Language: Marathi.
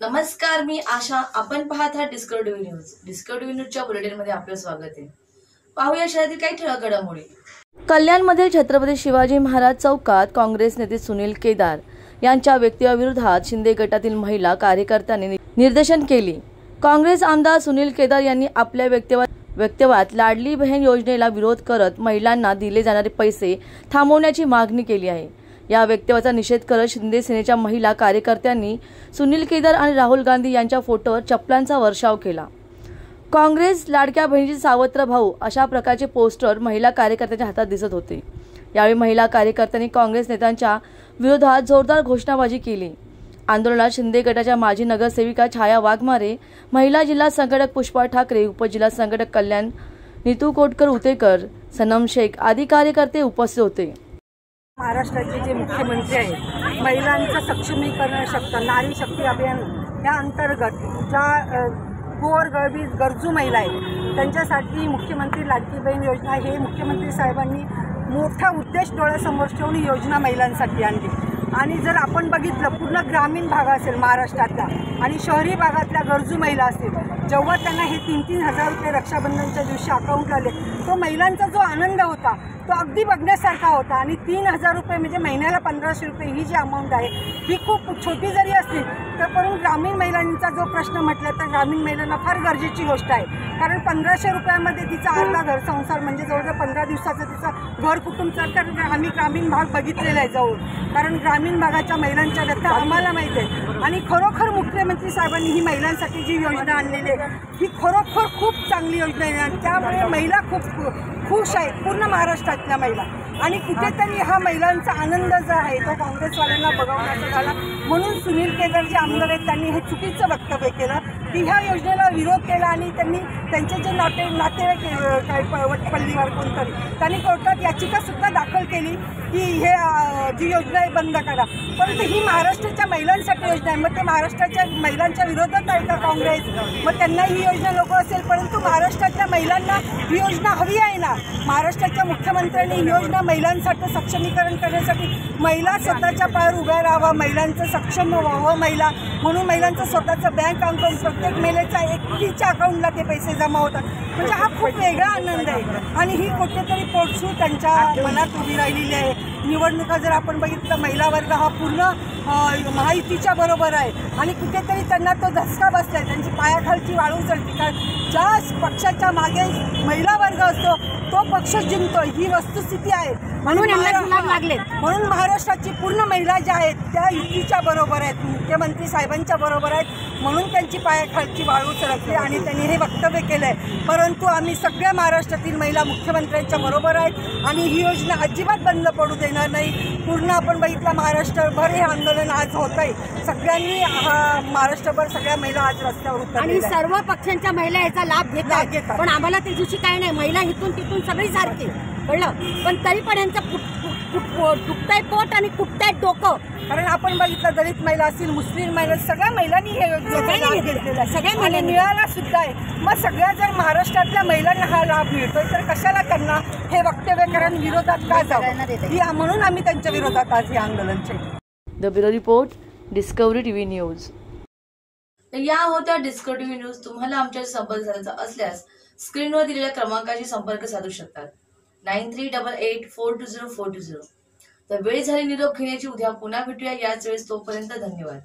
नमस्कार, मी आशा. आपण पाहत आहात डिस्कव्हरी न्यूज. डिस्कव्हरी न्यूजच्या बुलेटिनमध्ये आपलं स्वागत आहे. पाहूया शहरातील काही ठळक घडामोडी. कल्याणमधील छत्रपती शिवाजी महाराज चौकात काँग्रेस नेते सुनील केदार यांच्या वक्तव्याविरोधात शिंदे गटातील महिला कार्यकर्त्यांनी निदर्शन केली. काँग्रेस आमदार सुनील केदार यांनी आपल्या वक्तव्यात लाडली बहीण योजनेला विरोध करत महिलांना दिले जाणारे पैसे थांबवण्याची मागणी केली आहे. या वक्तव्याचा निषेध करत शिंदे सेनेच्या महिला कार्यकर्त्यांनी सुनील केदार आणि राहुल गांधी यांच्या फोटोवर चप्पलांचा वर्षाव केला. काँग्रेस लाडक्या बहिणीचे सावत्र भाऊ अशा प्रकारचे पोस्टर महिला कार्यकर्त्यांच्या हातात दिसत होते. यावेळी महिला कार्यकर्त्यांनी काँग्रेस नेत्यांच्या विरोधात जोरदार घोषणाबाजी केली. आंदोलनात शिंदे गटाच्या माजी नगरसेविका छाया वाघमारे, महिला जिल्हा संघटक पुष्पा ठाकरे, उपजिल्हा संघटक कल्याण नीतू कोटकर उतेकर, सनम शेख आदी कार्यकर्ते उपस्थित होते. महाराष्ट्राचे जे मुख्यमंत्री आहेत, महिलांचं सक्षमीकरण नारी शक्ती अभियान या अंतर्गत ज्या गोरगरीब गरजू महिला आहेत त्यांच्यासाठी मुख्यमंत्री लाडकी बहीण योजना हे मुख्यमंत्री साहेबांनी मोठा उद्देश डोळ्यासमोर ठेवून ही योजना महिलांसाठी आणली. आणि जर आपण बघितलं पूर्ण ग्रामीण भाग असेल महाराष्ट्रातला आणि शहरी भागातल्या गरजू महिला असतील, जेव्हा त्यांना हे 3-3 हजार रुपये रक्षाबंधनच्या दिवशी अकाउंटला आले, तो महिलांचा जो आनंद होता तो अगदी बघण्यासारखा होता. आणि 3,000 रुपये म्हणजे महिन्याला 1,500 रुपये ही जी अमाऊंट आहे ही खूप छोटी जरी असली तर पण ग्रामीण महिलांचा जो प्रश्न म्हटला तर ग्रामीण महिलांना फार गरजेची गोष्ट आहे. कारण 1,500 रुपयामध्ये तिचा अर्धा घर संसार म्हणजे जवळजवळ 15 दिवसाचं तिचं घर कुटुंब चालतं. आम्ही ग्रामीण भाग बघितलेला आहे जवळ, कारण ग्रामीण भागाच्या महिलांच्या व्यथा आम्हाला माहिती आहे. आणि खरोखर मुख्यमंत्री साहेबांनी ही महिलांसाठी जी योजना आणलेली आहे ही खरोखर खूप चांगली योजना आहे. आणि त्यामुळे महिला खूप खुश आहेत, पूर्ण महाराष्ट्रातल्या महिला. आणि कुठेतरी हा महिलांचा आनंद जो आहे तो काँग्रेसवाल्यांना बघवण्याचा झाला. म्हणून सुनील केदार जे आमदार आहेत त्यांनी हे चुकीचं वक्तव्य केलं की ह्या योजनेला विरोध केला. आणि त्यांनी त्यांचे जे नातेवाईक काही वटपल्लीवर कोणतरी त्यांनी कोर्टात याचिकासुद्धा दाखल केली की हे जी योजना आहे बंद करा. परंतु ही महाराष्ट्राच्या महिलांसाठी योजना आहे. मग ते महाराष्ट्राच्या महिलांच्या विरोधात आहे का काँग्रेस? मग त्यांना ही योजना नको असेल, परंतु महाराष्ट्रातल्या महिलांना ही योजना हवी आहे ना. महाराष्ट्राच्या मुख्यमंत्र्यांनी ही योजना महिलांसाठी सक्षमीकरण करण्यासाठी महिला स्वतःच्या पायावर उभ्या राहावा, महिलांचं सक्षम व्हावं महिला म्हणून महिलांचं स्वतःचं बँक अकाउंट प्रत्येक महिलेच्या एकटीच्या अकाउंटला ते पैसे जमा होतात. म्हणजे हा खूप वेगळा आनंद आहे. आणि ही कुठेतरी पोटसूळ त्यांच्या मनात उभी राहिलेली आहे. निवडणुका जर आपण बघितलं महिला वर्ग हा पूर्ण महायुतीच्या बरोबर आहे आणि कुठेतरी त्यांना तो धसका बसलाय, त्यांची पायाखालची वाळू चढते. कारण ज्या पक्षाच्या मागे महिला वर्ग असतो तो पक्ष जिंकतो, ही वस्तुस्थिती आहे. म्हणून महाराष्ट्राची पूर्ण महिला ज्या आहेत त्या युतीच्या बरोबर आहेत, मुख्यमंत्री साहेबांच्या बरोबर आहेत. म्हणून त्यांची पायाखालची वाळू चढते आणि त्यांनी हे वक्तव्य केलं आहे. परंतु आम्ही सगळ्या महाराष्ट्रातील महिला मुख्यमंत्र्यांच्या बरोबर आहेत आणि ही योजना अजिबात बंद पडू देणार नाही. पूर्ण आपण बघितलं महाराष्ट्रभर हे आंदोलन आज होत आहे. सगळ्यांनी महाराष्ट्रभर सगळ्या महिला आज रस्त्यावर उतरल्या आणि सर्व पक्षांच्या महिला याचा लाभ घेतात. पण आम्हाला त्या दिवशी काय नाही, महिला इथून तिथून सगळी सारखी कळलं. पण तरी पण यांचं दुखताय पोट आणि कुठताय डोकं. कारण आपण बघितलं दलित महिला असतील, मुस्लिम महिला, सगळ्या महिलांनी हे घेतलेलं आहे, सगळ्या महिला मिळाला सुद्धा आहे. मग सगळ्या जर महाराष्ट्रातल्या महिलांना हा लाभ मिळतोय तर कशाला त्यांना हे वक्तव्य करून विरोधात का जावं? म्हणून आम्ही त्यांच्या विरोधात आज हे आंदोलन केलं. The bureau report, discovery TV news. या होत्या डिस्कव्हरी टीव्ही न्यूज. तुम्हाला आमच्याशी संपर्क साधायचा असल्यास स्क्रीनवर दिलेल्या क्रमांकाशी संपर्क साधू शकतात. 9388420420. तर वेळ झाली निरोप घेण्याची. उद्या पुन्हा भेटूया याच वेळेस. तोपर्यंत धन्यवाद.